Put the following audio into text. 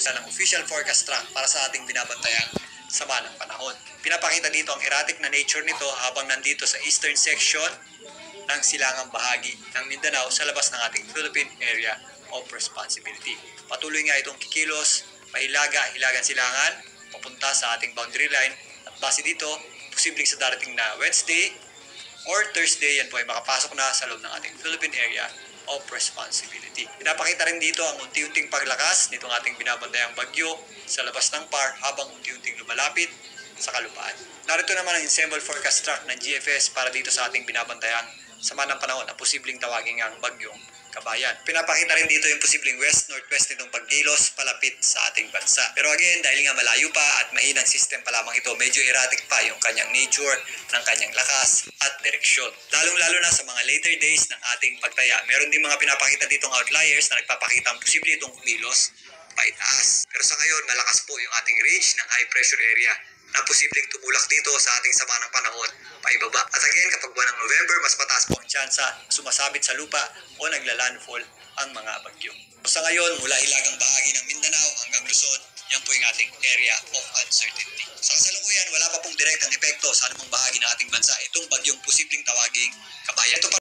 isa ng official forecast track para sa ating binabantayang sama ng panahon. Pinapakita dito ang erratic na nature nito habang nandito sa eastern section ng silangang bahagi ng Mindanao sa labas ng ating Philippine Area of Responsibility. Patuloy nga itong kikilos, pahilaga-hilagan silangan, papunta sa ating boundary line at base dito, posibleng sa darating na Wednesday or Thursday, yan po ay makapasok na sa loob ng ating Philippine Area of Responsibility. Pinapakita rin dito ang unti-unting paglakas nitong ating binabantayang bagyo sa labas ng PAR habang unti-unting lumalapit sa kalupaan. Narito naman ang ensemble forecast track ng GFS para dito sa ating binabantayang sama ng panahon na posibleng tawagin ang bagyong Kabayan. Pinapakita rin dito yung posibleng west-northwest nitong paggilos palapit sa ating bansa. Pero again, dahil nga malayo pa at mahinang system pa lamang ito, medyo erratic pa yung kanyang nature ng kanyang lakas at direksyon. Lalong-lalo na sa mga later days ng ating pagtaya. Meron din mga pinapakita ditong outliers na nagpapakita ang posible itong kumilos paitaas. Pero sa ngayon, malakas po yung ating range ng high pressure area na posibleng tumulak dito sa ating sama ng panahon paibaba. At again, kapag buwan ng November, mas mataas po ang tsansa sumasabit sa lupa o naglalandfall ang mga bagyo. Sa ngayon, mula hilagang bahagi ng Mindanao hanggang Luzon, yan po yung ating area of uncertainty. Sa kasalukuyan, wala pa pong direktang epekto sa anumang bahagi ng ating bansa itong bagyong posibleng tawaging Kabayan. Ito